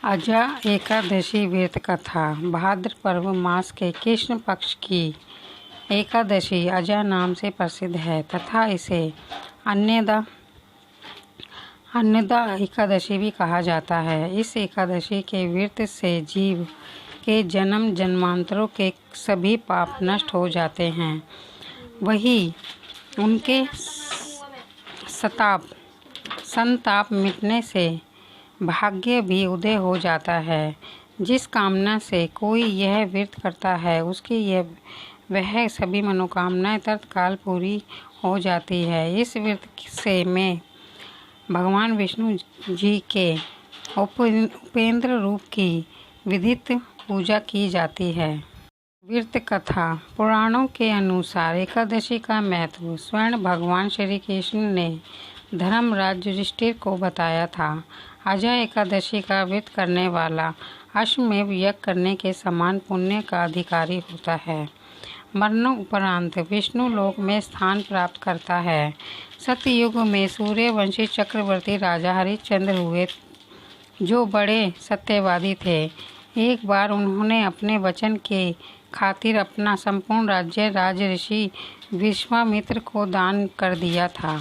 अजा एकादशी व्रत कथा। भाद्र पर्व मास के कृष्ण पक्ष की एकादशी अजा नाम से प्रसिद्ध है तथा इसे अन्नदा एकादशी भी कहा जाता है। इस एकादशी के व्रत से जीव के जन्म जन्मांतरों के सभी पाप नष्ट हो जाते हैं, वही उनके संताप मिटने से भाग्य भी उदय हो जाता है। जिस कामना से कोई यह व्रत करता है उसकी वह सभी मनोकामनाएं तत्काल पूरी हो जाती है। इस व्रत से में भगवान विष्णु जी के उपेंद्र रूप की विधित पूजा की जाती है। व्रत कथा। पुराणों के अनुसार एकादशी का महत्व स्वयं भगवान श्री कृष्ण ने धर्मराज युधिष्ठिर को बताया था। अजा एकादशी का व्रत करने वाला अश्वमेध यज्ञ करने के समान पुण्य का अधिकारी होता है। मरणोपरांत विष्णु लोक में स्थान प्राप्त करता है। सतयुग में सूर्यवंशी चक्रवर्ती राजा हरिश्चंद्र हुए, जो बड़े सत्यवादी थे। एक बार उन्होंने अपने वचन के खातिर अपना संपूर्ण राज्य राजऋषि विश्वामित्र को दान कर दिया था।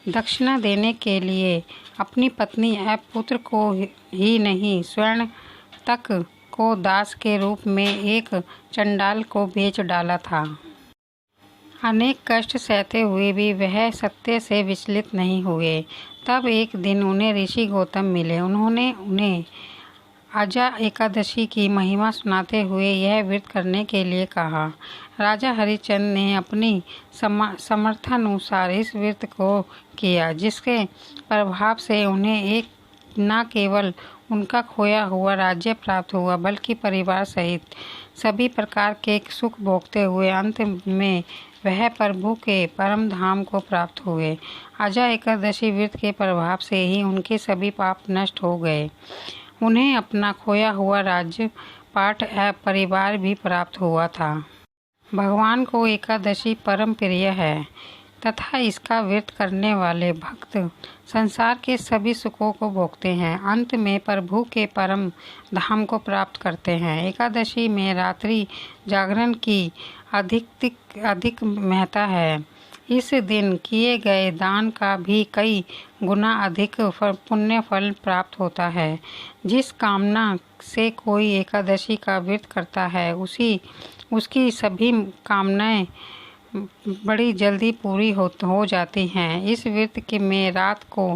दक्षिणा देने के लिए अपनी पत्नी एवं पुत्र को ही नहीं, स्वर्ण तक को दास के रूप में एक चंडाल को बेच डाला था। अनेक कष्ट सहते हुए भी वह सत्य से विचलित नहीं हुए। तब एक दिन उन्हें ऋषि गौतम मिले। उन्होंने उन्हें अजा एकादशी की महिमा सुनाते हुए यह व्रत करने के लिए कहा। राजा हरिश्चंद्र ने अपनी समर्थानुसार इस व्रत को किया, जिसके प्रभाव से उन्हें एक न केवल उनका खोया हुआ राज्य प्राप्त हुआ, बल्कि परिवार सहित सभी प्रकार के सुख भोगते हुए अंत में वह प्रभु के परम धाम को प्राप्त हुए। अजा एकादशी व्रत के प्रभाव से ही उनके सभी पाप नष्ट हो गए। उन्हें अपना खोया हुआ राज्य पाठ एवं परिवार भी प्राप्त हुआ था। भगवान को एकादशी परम प्रिय है तथा इसका व्रत करने वाले भक्त संसार के सभी सुखों को भोगते हैं, अंत में प्रभु के परम धाम को प्राप्त करते हैं। एकादशी में रात्रि जागरण की अधिक महत्ता है। इस दिन किए गए दान का भी कई गुना अधिक पुण्य फल प्राप्त होता है। जिस कामना से कोई एकादशी का व्रत करता है उसकी सभी कामनाएं बड़ी जल्दी पूरी हो जाती हैं। इस व्रत में रात को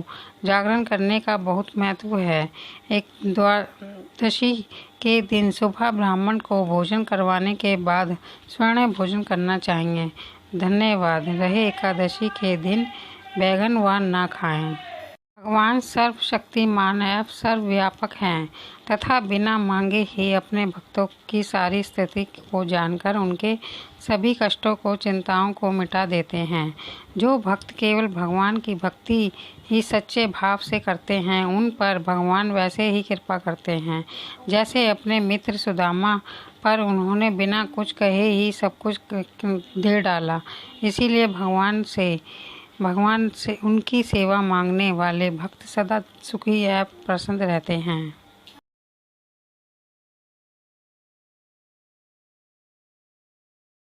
जागरण करने का बहुत महत्व है। एक द्वादशी के दिन सुबह ब्राह्मण को भोजन करवाने के बाद स्वर्ण भोजन करना चाहिए। धन्यवाद। रहे एकादशी के दिन बैगन व ना खाएं। भगवान सर्वशक्तिमान एवं सर्वव्यापक हैं तथा बिना मांगे ही अपने भक्तों की सारी स्थिति को जानकर उनके सभी कष्टों को चिंताओं को मिटा देते हैं। जो भक्त केवल भगवान की भक्ति ही सच्चे भाव से करते हैं, उन पर भगवान वैसे ही कृपा करते हैं जैसे अपने मित्र सुदामा पर उन्होंने बिना कुछ कहे ही सब कुछ दे डाला। इसीलिए भगवान से उनकी सेवा मांगने वाले भक्त सदा सुखी एवं प्रसन्न रहते हैं।